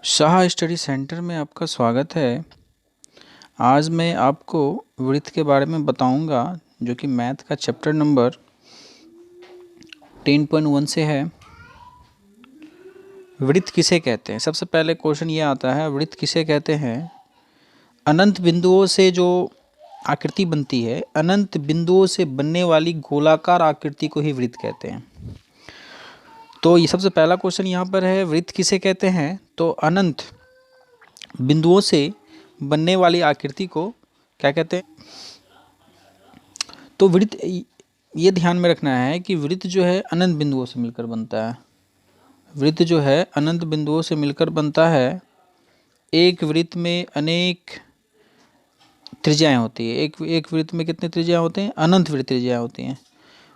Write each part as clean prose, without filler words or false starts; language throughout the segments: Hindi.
शाह स्टडी सेंटर में आपका स्वागत है। आज मैं आपको वृत्त के बारे में बताऊंगा, जो कि मैथ का चैप्टर नंबर 10.1 से है। वृत्त किसे कहते हैं? सबसे पहले क्वेश्चन ये आता है, वृत्त किसे कहते हैं? अनंत बिंदुओं से जो आकृति बनती है, अनंत बिंदुओं से बनने वाली गोलाकार आकृति को ही वृत्त कहते हैं। तो ये सबसे पहला क्वेश्चन यहाँ पर है, वृत्त किसे कहते हैं? तो अनंत बिंदुओं से बनने वाली आकृति को क्या कहते हैं? तो वृत्त, ये ध्यान में रखना है कि वृत्त जो है अनंत बिंदुओं से मिलकर बनता है। वृत्त जो है अनंत बिंदुओं से मिलकर बनता है। एक वृत्त में अनेक त्रिज्याएं होती है। एक वृत्त में कितने त्रिज्या होते हैं? अनंत वृत्त त्रिज्या होती हैं।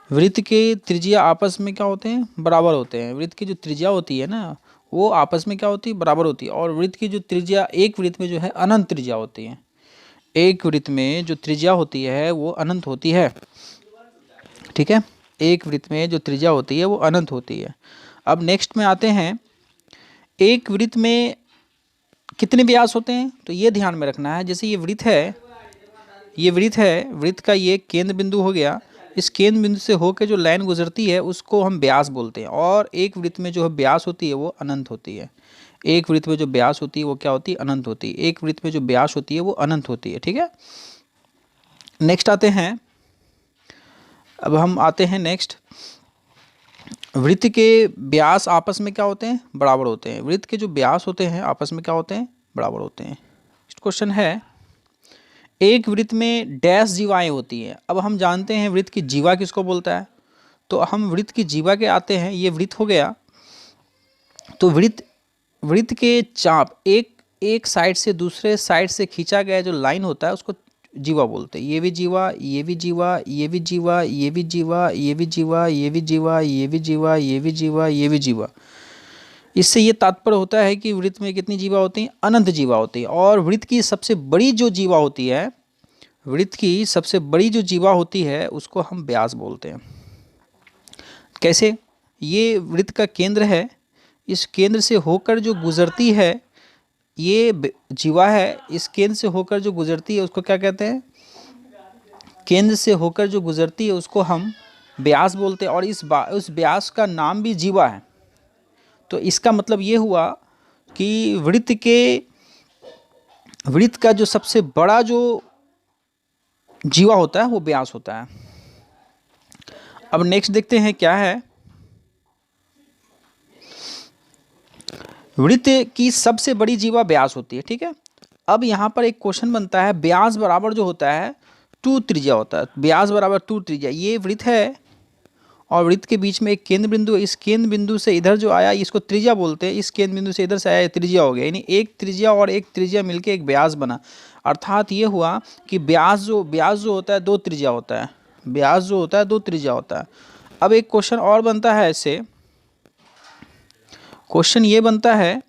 वृत्त के त्रिज्या आपस में क्या होते हैं? बराबर होते हैं। वृत्त की जो त्रिज्या होती है ना, वो आपस में क्या होती है? बराबर होती है। और वृत्त की जो त्रिज्या, एक वृत्त में जो है अनंत त्रिज्या होती है। एक वृत्त में जो त्रिज्या होती है वो अनंत होती है। ठीक है, एक वृत्त में जो त्रिज्या होती है वो अनंत होती है। अब नेक्स्ट में आते हैं, एक वृत्त में कितने व्यास होते हैं? तो ये ध्यान में रखना है। जैसे ये वृत्त है, वृत्त का ये केंद्र बिंदु हो गया। इस केंद्र बिंदु से होकर जो लाइन गुजरती है उसको हम व्यास बोलते हैं। और एक वृत्त में जो व्यास होती है वो अनंत होती है। एक वृत्त में जो व्यास होती है वो क्या होती है? अनंत होती है। एक वृत्त में जो व्यास होती है वो अनंत होती है। ठीक है, नेक्स्ट आते हैं। अब हम आते हैं नेक्स्ट, वृत्त के व्यास आपस में क्या होते हैं? बराबर होते हैं। वृत्त के जो व्यास होते हैं आपस में क्या होते हैं? बराबर होते हैं। क्वेश्चन है, एक वृत्त में डैश जीवाएं होती हैं। अब हम जानते हैं वृत्त की जीवा किसको बोलता है, तो हम वृत्त की जीवा के आते हैं। ये वृत्त हो गया। तो वृत्त के चाप, एक साइड से दूसरे साइड से खींचा गया जो लाइन होता है उसको जीवा बोलते हैं। ये भी जीवा, ये भी जीवा, ये भी जीवा, ये भी जीवा, ये भी जीवा, ये भी जीवा, ये भी जीवा, ये भी जीवा, ये भी जीवा। इससे ये तात्पर्य होता है कि वृत्त में कितनी जीवा होती हैं? अनंत जीवा होती है। और वृत्त की सबसे बड़ी जो जीवा होती है, वृत्त की सबसे बड़ी जो जीवा होती है उसको हम व्यास बोलते हैं। कैसे? ये वृत्त का केंद्र है, इस केंद्र से होकर जो गुजरती है ये जीवा है। इस केंद्र से होकर जो गुजरती है उसको क्या कहते हैं? केंद्र से होकर जो गुजरती है उसको हम व्यास बोलते हैं। और उस व्यास का नाम भी जीवा है। तो इसका मतलब ये हुआ कि वृत्त का जो सबसे बड़ा जो जीवा होता है वो व्यास होता है। अब नेक्स्ट देखते हैं क्या है। वृत्त की सबसे बड़ी जीवा व्यास होती है। ठीक है, अब यहाँ पर एक क्वेश्चन बनता है, व्यास बराबर जो होता है 2 त्रिज्या होता है। व्यास बराबर 2 त्रिज्या। ये वृत्त है और वृत्त के बीच में एक केंद्र बिंदु। इस केंद्र बिंदु से इधर जो आया इसको त्रिज्या बोलते हैं। इस केंद्र बिंदु से इधर से आया त्रिज्या हो गया। यानी एक त्रिज्या और एक त्रिज्या मिलकर एक व्यास बना। अर्थात ये हुआ कि व्यास जो होता है 2 त्रिज्या होता है। व्यास जो होता है 2 त्रिज्या होता है। अब एक क्वेश्चन और बनता है ऐसे, क्वेश्चन ये बनता है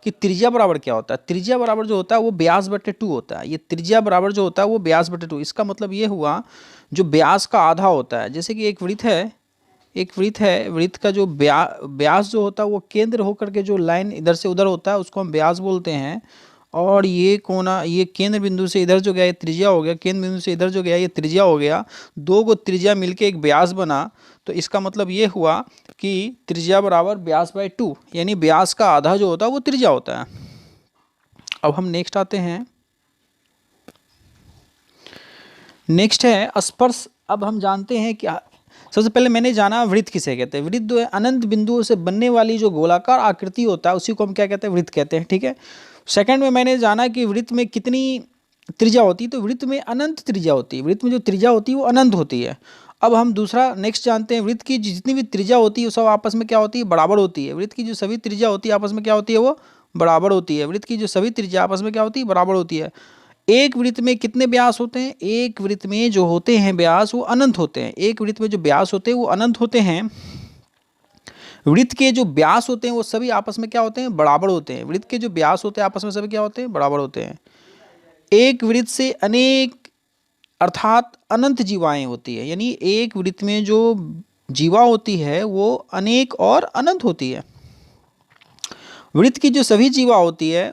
कि त्रिज्या बराबर क्या होता है? त्रिज्या बराबर जो होता है वो व्यास बटे 2 होता है। ये त्रिज्या बराबर जो होता है वो व्यास बटे 2। इसका मतलब ये हुआ जो व्यास का आधा होता है। जैसे कि एक वृत्त है, वृत्त का जो व्यास जो होता है वो केंद्र होकर के जो लाइन इधर से उधर होता है उसको हम व्यास बोलते हैं। और ये कोना, ये केंद्र बिंदु से इधर जो गया ये त्रिज्या हो गया, केंद्र बिंदु से इधर जो गया ये त्रिज्या हो गया। 2 को त्रिज्या मिलके एक व्यास बना। तो इसका मतलब ये हुआ कि त्रिज्या बराबर व्यास बाय 2, यानी व्यास का आधा जो होता है वो त्रिज्या होता है। अब हम नेक्स्ट आते हैं। नेक्स्ट है स्पर्श। अब हम जानते हैं कि सबसे पहले मैंने जाना वृत्त किसे कहते हैं। वृत्त जो है अनंत बिंदुओं से बनने वाली जो गोलाकार आकृति होता है उसी को हम क्या कहते हैं? वृत्त कहते हैं। ठीक है, सेकंड में मैंने जाना कि वृत्त में कितनी त्रिज्या होती है। तो वृत्त में अनंत त्रिज्या होती है। वृत्त में जो त्रिज्या होती है वो अनंत होती है। अब हम दूसरा नेक्स्ट जानते हैं, वृत्त की जितनी भी त्रिज्या होती है वो सब आपस में क्या होती है? बराबर होती है। वृत्त की जो सभी त्रिज्या होती है आपस में क्या होती है? वो बराबर होती है। वृत्त की जो सभी त्रिज्या आपस में क्या होती है? बराबर होती है। एक वृत्त में कितने व्यास होते हैं? एक वृत्त में जो होते हैं व्यास वो अनंत होते हैं। एक वृत्त में जो व्यास होते हैं वो अनंत होते हैं। वृत्त के जो व्यास होते हैं वो सभी आपस में क्या होते हैं? बराबर होते हैं। वृत्त के जो व्यास होते हैं आपस में सभी क्या होते हैं? बराबर होते हैं। एक वृत्त से अनेक अर्थात अनंत जीवाएं होती है। यानी एक वृत्त में जो जीवा होती है वो अनेक और अनंत होती है। वृत्त की जो सभी जीवा होती है,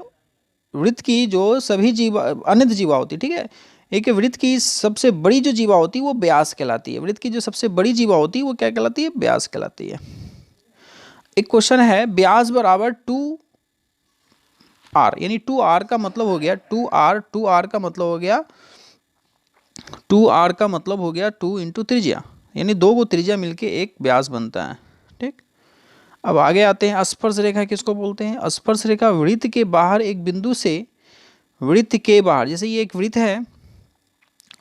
वृत्त की जो सभी जीवा अनंत जीवा होती है, ठीक है। एक वृत्त की सबसे बड़ी जो जीवा होती है वो व्यास कहलाती है। वृत्त की जो सबसे बड़ी जीवा होती है वो क्या कहलाती है? व्यास कहलाती है। एक क्वेश्चन है, व्यास बराबर 2r, यानी 2r का मतलब हो गया 2r का मतलब हो गया 2r का मतलब हो गया 2 इंटू त्रिज्या, यानी दो को त्रिज्या मिलके एक व्यास बनता है, ठीक। अब आगे आते हैं, स्पर्श रेखा किसको बोलते हैं? स्पर्श रेखा वृत्त के बाहर एक बिंदु से, वृत्त के बाहर, जैसे ये एक वृत्त है,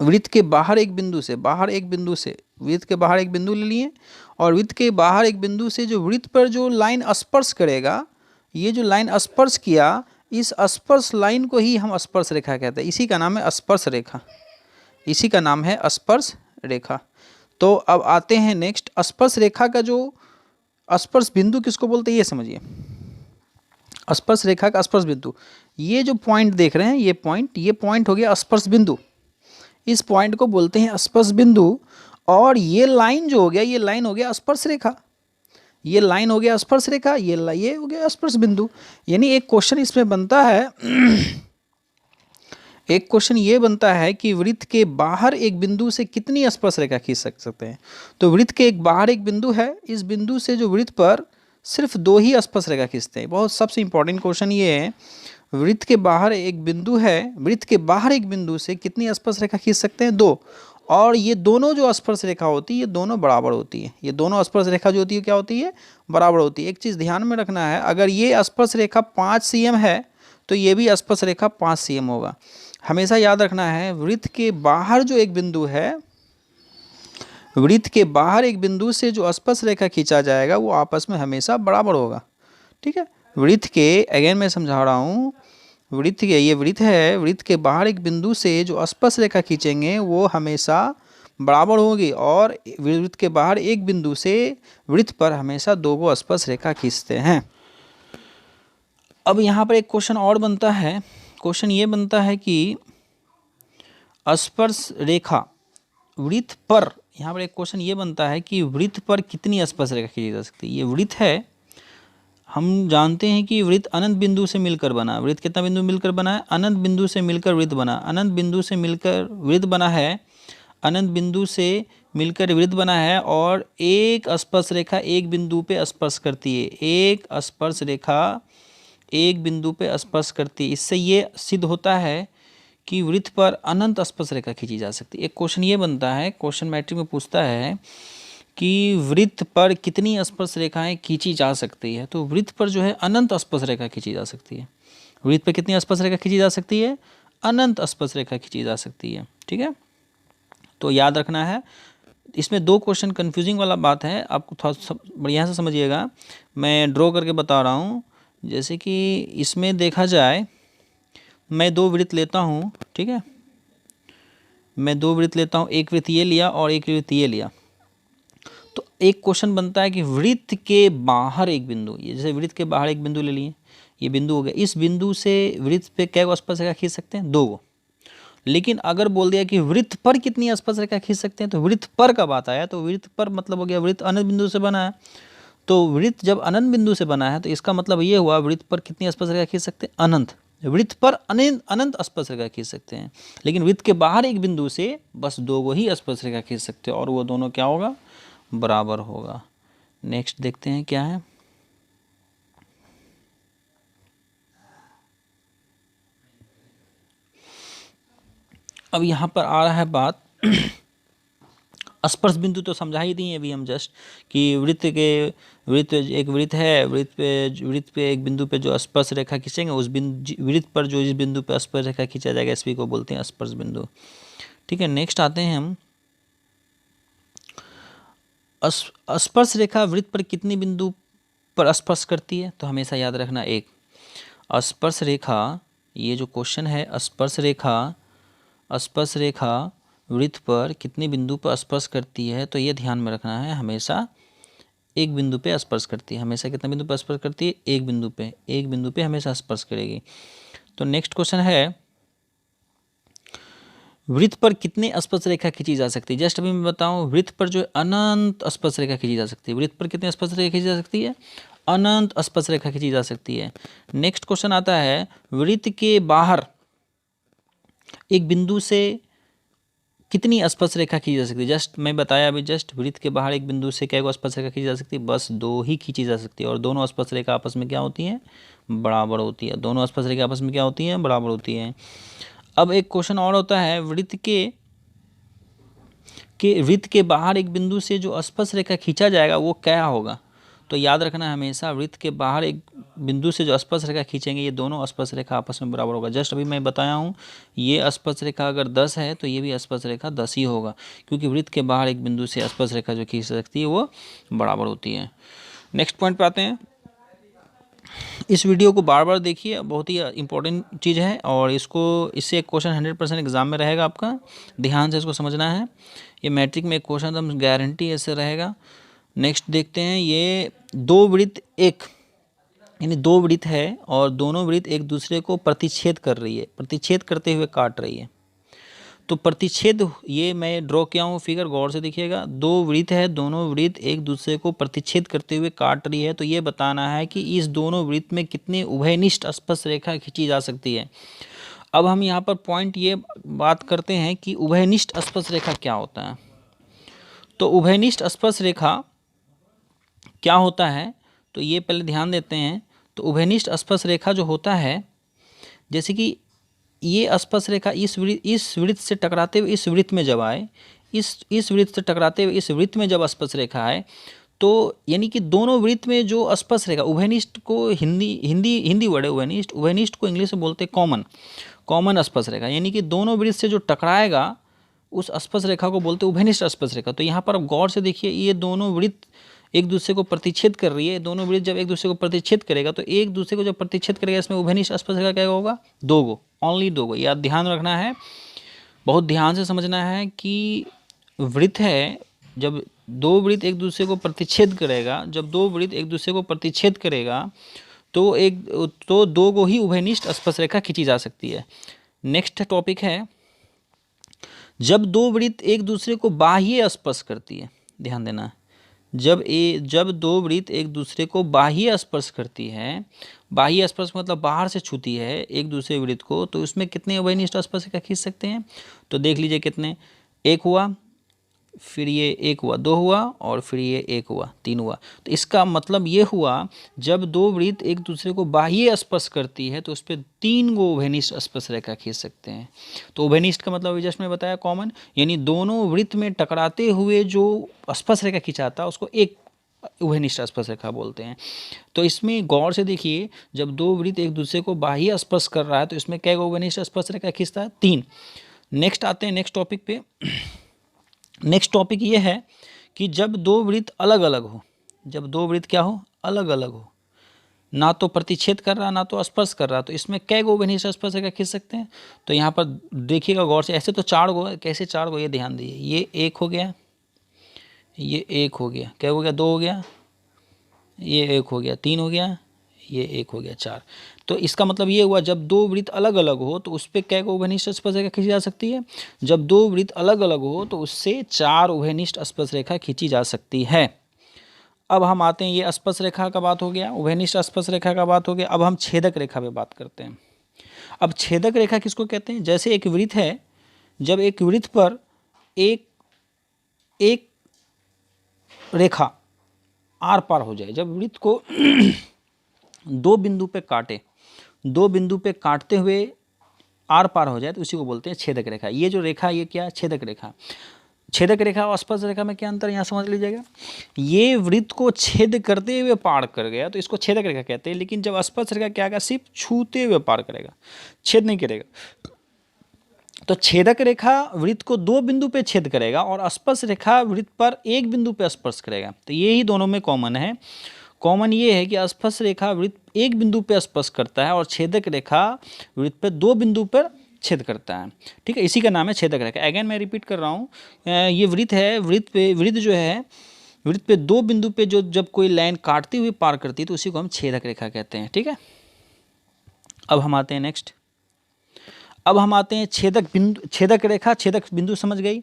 वृत्त के बाहर एक बिंदु से, बाहर एक बिंदु से, वृत्त के बाहर एक बिंदु ले लिए, और वृत्त के बाहर एक बिंदु से जो वृत्त पर जो लाइन स्पर्श करेगा, ये जो लाइन स्पर्श किया, इस स्पर्श लाइन को ही हम स्पर्श रेखा कहते हैं। इसी का नाम है स्पर्श रेखा, इसी का नाम है स्पर्श रेखा। तो अब आते हैं नेक्स्ट, स्पर्श रेखा का जो स्पर्श बिंदु किसको बोलते हैं ये समझिए। स्पर्श रेखा का स्पर्श बिंदु, ये जो पॉइंट देख रहे हैं, ये पॉइंट हो गया स्पर्श बिंदु, इस पॉइंट को बोलते हैं स्पर्श बिंदु। और ये लाइन जो हो गया, ये लाइन हो गया स्पर्श रेखा, ये लाइन हो गया स्पर्श रेखा, ये हो गया स्पर्श बिंदु। यानी एक क्वेश्चन इसमें बनता है एक क्वेश्चन ये बनता है कि वृत्त के बाहर एक बिंदु से कितनी स्पर्श रेखा खींच सकते हैं। तो वृत्त के एक बाहर एक बिंदु है, इस बिंदु से जो वृत्त पर सिर्फ 2 ही स्पर्श रेखा खींचते हैं। बहुत सबसे इंपॉर्टेंट क्वेश्चन ये है, वृत्त के बाहर एक बिंदु है, वृत्त के बाहर एक बिंदु से कितनी स्पर्श रेखा खींच सकते हैं? 2। और ये दोनों जो स्पर्श रेखा होती है ये दोनों बराबर होती है, ये दोनों स्पर्श रेखा जो होती है क्या होती है? बराबर होती है। एक चीज़ ध्यान में रखना है, अगर ये स्पर्श रेखा 5 cm है तो ये भी स्पर्श रेखा 5 cm होगा। हमेशा याद रखना है, वृत्त के बाहर जो एक बिंदु है, वृत्त के बाहर एक बिंदु से जो स्पर्श रेखा खींचा जाएगा वो आपस में हमेशा बराबर होगा, ठीक है। वृत्त के, अगेन मैं समझा रहा हूँ, वृत्त के, ये वृत्त है, वृत्त के बाहर एक बिंदु से जो स्पर्श रेखा खींचेंगे वो हमेशा बराबर होगी, और वृत्त के बाहर एक बिंदु से वृत्त पर हमेशा 2 को स्पर्श रेखा खींचते हैं। अब यहाँ पर एक क्वेश्चन और बनता है, क्वेश्चन ये बनता है कि स्पर्श रेखा वृत्त पर, यहाँ पर एक क्वेश्चन ये बनता है कि वृत्त पर कितनी स्पर्श रेखा खींची जा सकती है। ये वृत्त है, हम जानते हैं कि वृत्त अनंत बिंदु से मिलकर बना। वृत्त कितना बिंदु मिलकर बना है? अनंत बिंदु से मिलकर वृत्त बना, अनंत बिंदु से मिलकर वृत्त बना है, अनंत बिंदु से मिलकर वृत्त बना है। और एक स्पर्श रेखा एक बिंदु पे स्पर्श करती है, एक स्पर्श रेखा एक बिंदु पे स्पर्श करती है। इससे ये सिद्ध होता है कि वृत्त पर अनंत स्पर्श रेखा खींची जा सकती है। एक क्वेश्चन ये बनता है, क्वेश्चन मैट्रिक में पूछता है कि वृत्त पर कितनी स्पर्श रेखाएं खींची जा सकती है। तो वृत्त पर जो है अनंत स्पर्श रेखा खींची जा सकती है। वृत्त पर कितनी स्पर्श रेखा खींची जा सकती है? अनंत स्पर्श रेखा खींची जा सकती है, ठीक है। तो याद रखना है, इसमें 2 क्वेश्चन कन्फ्यूजिंग वाला बात है, आपको थोड़ा बढ़िया से समझिएगा। मैं ड्रॉ करके बता रहा हूँ। जैसे कि इसमें देखा जाए, मैं 2 वृत्त लेता हूँ, ठीक है, मैं 2 वृत्त लेता हूँ, एक वृत्त ये लिया और एक वृत्त ये लिया। तो एक क्वेश्चन बनता है कि वृत्त के बाहर एक बिंदु, ये जैसे वृत्त के बाहर एक बिंदु ले लिए, ये बिंदु हो गया, इस बिंदु से वृत्त पे क्या स्पर्श रेखा खींच सकते हैं? 2 को। लेकिन अगर बोल दिया कि वृत्त पर कितनी स्पर्श रेखा खींच सकते हैं, तो वृत्त पर का बात आया, तो वृत्त पर मतलब हो गया वृत्त अनंत बिंदु से बना है। तो वृत्त जब अनंत बिंदु से बना है तो इसका मतलब ये हुआ वृत्त पर कितनी स्पर्श रेखा खींच सकते हैं? अनंत। वृत्त पर अनंत स्पर्श रेखा खींच सकते हैं, लेकिन वृत्त के बाहर एक बिंदु से बस 2 को ही स्पर्श रेखा खींच सकते हैं, और वो दोनों क्या होगा? बराबर होगा। नेक्स्ट देखते हैं क्या है। अब यहाँ पर आ रहा है बात स्पर्श बिंदु तो समझा ही दिए अभी हम जस्ट, कि वृत्त एक वृत्त है, वृत्त पे एक बिंदु पे जो स्पर्श रेखा खींचेंगे, उस बिंदु वृत्त पर जो इस बिंदु पे स्पर्श रेखा खींचा जाएगा, इसी को बोलते हैं स्पर्श बिंदु, ठीक है। नेक्स्ट आते हैं हम, स्पर्श रेखा वृत्त पर कितनी बिंदु पर स्पर्श करती है? तो हमेशा याद रखना, एक स्पर्श रेखा, ये जो क्वेश्चन है, स्पर्श रेखा वृत्त पर कितनी बिंदु पर स्पर्श करती है, तो ये ध्यान में रखना है, हमेशा एक बिंदु पे स्पर्श करती है। हमेशा कितना बिंदु पर स्पर्श करती है? एक बिंदु पे हमेशा स्पर्श करेगी। तो नेक्स्ट क्वेश्चन है, वृत्त पर कितने स्पर्श रेखा खींची जा सकती है? जस्ट अभी मैं बताऊं, वृत्त पर जो है अनंत स्पर्श रेखा खींची जा सकती है। वृत्त पर कितने स्पर्श रेखा खींची जा सकती है? अनंत स्पर्श रेखा खींची जा सकती है। नेक्स्ट क्वेश्चन आता है, वृत्त के बाहर एक बिंदु से कितनी स्पर्श रेखा खींची जा सकती है? जस्ट मैं बताया अभी, जस्ट वृत्त के बाहर एक बिंदु से क्या स्पर्श रेखा खींची जा सकती है? बस 2 ही खींची जा सकती है, और दोनों स्पर्श रेखा आपस में क्या होती हैं? बराबर होती है। दोनों स्पर्श रेखा आपस में क्या होती हैं? बराबर होती हैं। अब एक क्वेश्चन और होता है, वृत्त के बाहर एक बिंदु से जो स्पर्श रेखा खींचा जाएगा वो क्या होगा? तो याद रखना है हमेशा, वृत्त के बाहर एक बिंदु से जो स्पर्श रेखा खींचेंगे ये दोनों स्पर्श रेखा आपस में बराबर होगा। जस्ट अभी मैं बताया हूँ, ये स्पर्श रेखा अगर 10 है तो ये भी स्पर्श रेखा 10 ही होगा, क्योंकि वृत्त के बाहर एक बिंदु से स्पर्श रेखा जो खींच सकती है वो बराबर होती है। नेक्स्ट पॉइंट पे आते हैं। इस वीडियो को बार बार देखिए, बहुत ही इंपॉर्टेंट चीज़ है, और इससे एक क्वेश्चन 100% एग्जाम में रहेगा आपका, ध्यान से इसको समझना है। ये मैट्रिक में एक क्वेश्चन एकदम गारंटी ऐसे रहेगा। नेक्स्ट देखते हैं, ये दो वृत्त यानी 2 वृत्त है और दोनों वृत्त एक दूसरे को प्रतिच्छेद कर रही है, प्रतिच्छेद करते हुए काट रही है। तो प्रतिच्छेद, ये मैं ड्रॉ किया हूँ फिगर, गौर से देखिएगा। 2 वृत्त है, दोनों वृत्त एक दूसरे को प्रतिच्छेद करते हुए काट रही है, तो ये बताना है कि इस दोनों वृत्त में कितने उभयनिष्ठ स्पर्श रेखा खींची जा सकती है। अब हम यहाँ पर पॉइंट ये बात करते हैं कि उभयनिष्ठ स्पर्श रेखा क्या होता है। तो उभयनिष्ठ स्पर्श रेखा क्या होता है, तो ये पहले ध्यान देते हैं। तो उभयनिष्ठ स्पर्श रेखा जो होता है, जैसे कि ये स्पर्श रेखा इस वृत्त से टकराते हुए इस वृत्त में जब आए, इस वृत्त से टकराते हुए इस वृत्त में जब स्पर्श रेखा आए, तो यानी कि दोनों वृत्त में जो स्पर्श रेखा, उभयनिष्ठ को हिंदी वर्ड है उभयनिष्ठ, उभयनिष्ठ को इंग्लिश में बोलते हैं कॉमन स्पर्श रेखा, यानी कि दोनों वृत्त से जो टकराएगा उस स्पर्श रेखा को बोलते हैं उभयनिष्ठ स्पर्श रेखा। तो यहाँ पर आप गौर से देखिए, ये दोनों वृत्त एक दूसरे को प्रतिच्छेद कर रही है। दोनों वृत्त जब एक दूसरे को प्रतिच्छेद करेगा, तो एक दूसरे को जब प्रतिच्छेद करेगा, इसमें उभयनिष्ठ स्पर्श रेखा क्या होगा? 2 गो, ओनली 2 गो। याद ध्यान रखना है, बहुत ध्यान से समझना है कि वृत्त है, जब 2 वृत्त एक दूसरे को प्रतिच्छेद करेगा, जब 2 वृत्त एक दूसरे को प्रतिच्छेद करेगा तो 2 गो ही उभयनिष्ठ स्पर्श रेखा खींची जा सकती है। नेक्स्ट टॉपिक है, जब 2 वृत्त एक दूसरे को बाह्य स्पर्श करती है, ध्यान देना, जब 2 वृत्त एक दूसरे को बाह्य स्पर्श करती है, बाह्य स्पर्श मतलब बाहर से छूती है एक दूसरे वृत्त को, तो उसमें कितने उभयनिष्ठ स्पर्श रेखा खींच सकते हैं? तो देख लीजिए कितने, 1 हुआ, फिर ये 1 हुआ, 2 हुआ, और फिर ये 1 हुआ, 3 हुआ। तो इसका मतलब ये हुआ, जब 2 वृत्त एक दूसरे को बाह्य स्पर्श करती है तो उस पर 3 गो उभयनिष्ठ स्पर्श रेखा खींच सकते हैं। तो उभयनिष्ठ का मतलब जस्ट मैं बताया कॉमन, यानी दोनों वृत्त में टकराते हुए जो स्पर्श रेखा खिंचाता है उसको एक उभयनिष्ठ स्पर्श रेखा बोलते हैं। तो इसमें गौर से देखिए, जब 2 वृत्त एक दूसरे को बाह्य स्पर्श कर रहा है तो इसमें क्या उभयनिष्ठ स्पर्श रेखा खींचता है? 3। नेक्स्ट आते हैं नेक्स्ट टॉपिक पे। नेक्स्ट टॉपिक ये है कि जब 2 वृत्त अलग अलग हो, जब 2 वृत्त क्या हो? अलग अलग हो, ना तो प्रतिच्छेद कर रहा ना तो स्पर्श कर रहा, तो इसमें कै गो उभयनिष्ठ स्पर्श रेखा खींच सकते हैं? तो यहाँ पर देखिएगा गौर से, ऐसे तो 4 गो है, कैसे 4 गो ये ध्यान दीजिए। ये 1 हो गया, ये 1 हो गया, क्या हो गया? 2 हो गया, ये 1 हो गया, 3 हो गया, ये 1 हो गया, 4। तो इसका मतलब ये हुआ, जब 2 वृत्त अलग अलग हो तो उस पर क्या उभयनिष्ठ स्पर्श रेखा खींची जा सकती है? जब 2 वृत्त अलग अलग हो तो उससे 4 उभयनिष्ठ स्पर्श रेखा खींची जा सकती है। अब हम आते हैं, ये स्पर्श रेखा का बात हो गया, उभयनिष्ठ स्पर्श रेखा का बात हो गया। अब हम छेदक रेखा पे बात करते हैं। अब छेदक रेखा किसको कहते हैं? जैसे एक वृत्त है, जब एक वृत्त पर एक रेखा आर पार हो जाए, जब वृत्त को 2 बिंदु पे काटे, 2 बिंदु पे काटते हुए आर पार हो जाए तो उसी को बोलते हैं छेदक रेखा। ये जो रेखा, ये क्या है? छेदक रेखा। छेदक रेखा और स्पर्श रेखा में क्या अंतर है यहाँ समझ लीजिएगा। ये वृत्त को छेद करते हुए पार कर गया तो इसको छेदक रेखा कहते हैं, लेकिन जब स्पर्श रेखा क्या, सिर्फ छूते हुए पार करेगा, छेद नहीं करेगा। तो छेदक रेखा वृत्त को 2 बिंदु पे छेद करेगा और स्पर्श रेखा वृत्त पर 1 बिंदु पे स्पर्श करेगा। तो ये ही दोनों में कॉमन है। कॉमन ये है कि स्पर्श रेखा वृत्त 1 बिंदु पे स्पर्श करता है और छेदक रेखा वृत्त पे 2 बिंदु पर छेद करता है। ठीक है, इसी का नाम है छेदक रेखा। अगेन मैं रिपीट कर रहा हूँ, ये वृत्त है, वृत्त जो है, वृत्त पे 2 बिंदु पे जो जब कोई लाइन काटती हुई पार करती है तो उसी को हम छेदक रेखा कहते हैं। ठीक है, अब हम आते हैं नेक्स्ट। अब हम आते हैं छेदक बिंदु, छेदक रेखा, छेदक बिंदु समझ गई,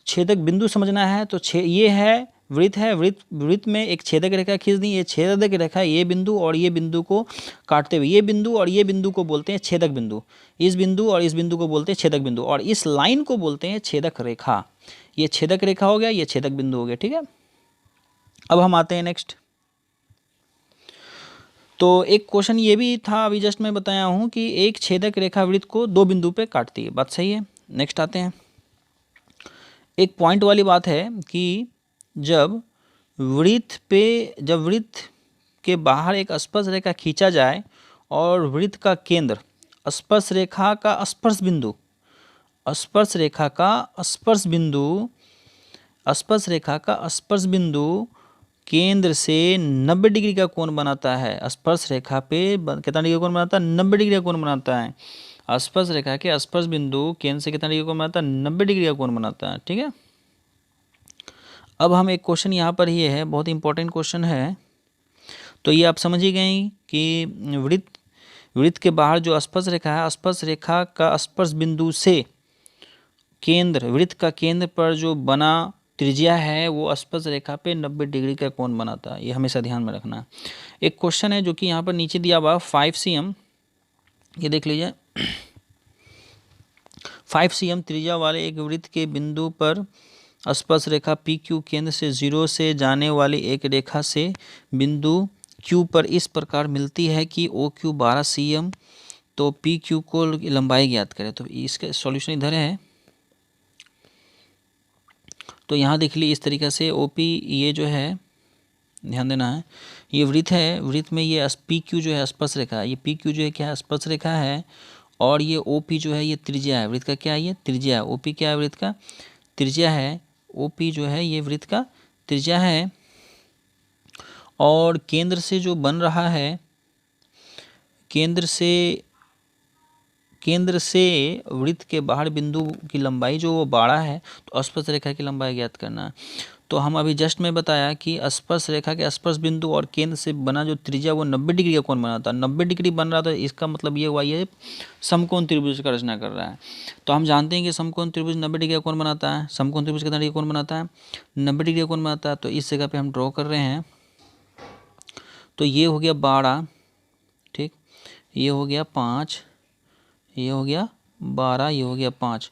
छेदक बिंदु समझना है तो ये है वृत्त है, वृत्त में एक छेदक रेखा खींच दी, ये छेदक रेखा ये बिंदु और ये बिंदु को काटते हुए, ये बिंदु और ये बिंदु को बोलते हैं छेदक बिंदु, इस बिंदु और इस बिंदु को बोलते हैं छेदक बिंदु, और इस लाइन को बोलते हैं छेदक रेखा। ये छेदक रेखा हो गया, ये छेदक बिंदु हो गया, ठीक है। अब हम आते हैं नेक्स्ट। तो एक क्वेश्चन ये भी था, अभी जस्ट मैं बताया हूँ कि एक छेदक रेखा वृत्त को दो बिंदु पे काटती है, बात सही है। नेक्स्ट आते हैं, एक पॉइंट वाली बात है कि जब वृत्त के बाहर एक स्पर्श रेखा खींचा जाए और वृत्त का केंद्र स्पर्श रेखा का स्पर्श बिंदु, स्पर्श रेखा का स्पर्श बिंदु, स्पर्श रेखा का स्पर्श बिंदु केंद्र से 90 डिग्री का कोण बनाता है। स्पर्श रेखा पे कितना डिग्री का कोण बनाता है? 90 डिग्री का कोण बनाता है। स्पर्श रेखा के स्पर्श बिंदु केंद्र से कितना डिग्री का कोण बनाता है? 90 डिग्री का कोण बनाता है, ठीक है। अब हम एक क्वेश्चन यहाँ पर ये है, बहुत इंपॉर्टेंट क्वेश्चन है, तो ये आप समझ ही गए कि वृत्त के बाहर जो स्पर्श रेखा है, स्पर्श रेखा का स्पर्श बिंदु से केंद्र, वृत्त का केंद्र पर जो बना त्रिज्या है वो स्पर्श रेखा पे 90 डिग्री का कोण बनाता है, ये हमेशा ध्यान में रखना। एक क्वेश्चन है जो कि यहाँ पर नीचे दिया हुआ 5 cm, ये देख लीजिए, 5 cm त्रिज्या वाले एक वृत्त के बिंदु पर स्पर्श रेखा पी क्यू केंद्र से 0 से जाने वाली एक रेखा से बिंदु क्यू पर इस प्रकार मिलती है कि ओ क्यू 12 cm, तो पी क्यू को लंबाई ज्ञात करें। तो इसका सॉल्यूशन इधर है, तो यहाँ देख ली इस तरीके से ओ पी, ये जो है ध्यान देना है, ये वृत्त है, वृत्त में ये पी क्यू जो है स्पर्श रेखा है, ये पी क्यू जो है क्या है? स्पर्श रेखा है, और ये ओ पी जो है ये त्रिज्या है, वृत्त का क्या है? ये त्रिज्या है। ओ पी क्या है? वृत्त का त्रिज्या है। ओ पी जो है ये वृत्त का त्रिज्या है, और केंद्र से जो बन रहा है, केंद्र से वृत्त के बाहर बिंदु की लंबाई जो वो 12 है, तो स्पर्श रेखा की लंबाई ज्ञात करना। तो हम अभी जस्ट में बताया कि स्पर्श रेखा के स्पर्श बिंदु और केंद्र से बना जो त्रिज्या वो 90 डिग्री का कोण बनाता है। 90 डिग्री बन रहा था, इसका मतलब ये हुआ ये समकोण त्रिभुज का रचना कर रहा है। तो हम जानते हैं कि समकोण त्रिभुज 90 डिग्री का कोण बनाता है। समकोण त्रिभुज कितना डिग्री का कोण बनाता है? 90 डिग्री का कोण बनाता है। तो इस जगह पे हम ड्रॉ कर रहे हैं, तो ये हो गया 12, ठीक, ये हो गया 5, ये हो गया 12, ये हो गया 5,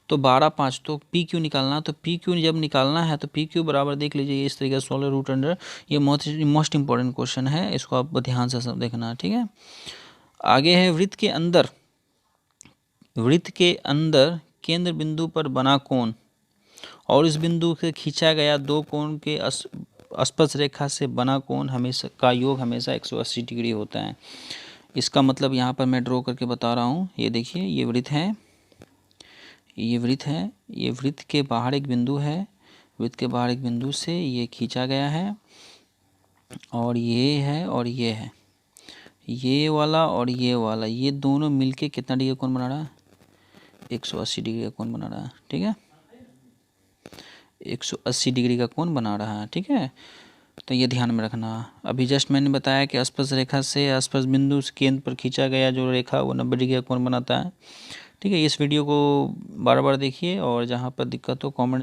तो 12 5, तो पी क्यू निकालना। तो पी क्यू जब निकालना है तो पी क्यू बराबर देख लीजिए, ये इस तरीके से 16 रूट अंडर, ये मोस्ट इंपॉर्टेंट क्वेश्चन है, इसको आप ध्यान से सब देखना है, ठीक है। आगे है वृत्त के अंदर केंद्र बिंदु पर बना कोण और इस बिंदु से खींचा गया दो कोण के स्पर्श रेखा से बना कोण हमेशा का योग हमेशा 180 डिग्री होता है। इसका मतलब यहाँ पर मैं ड्रॉ करके बता रहा हूँ, ये देखिए, ये वृत्त है, ये वृत्त है, ये वृत्त के बाहर एक बिंदु है, वृत्त के बाहर एक बिंदु से ये खींचा गया है, और ये है और ये है, ये वाला और ये वाला, ये दोनों मिलके कितना डिग्री का कोण बना रहा है? 180 डिग्री का कोण बना रहा है, ठीक है, 180 डिग्री का कोण बना रहा है, ठीक है। तो ये ध्यान में रखना। अभी जस्ट मैंने बताया कि स्पर्श रेखा से स्पर्श बिंदु केंद्र पर खींचा गया जो रेखा वो 90 डिग्री का कोण बनाता है, ठीक है। इस वीडियो को बार बार देखिए, और जहाँ पर दिक्कत हो कमेंट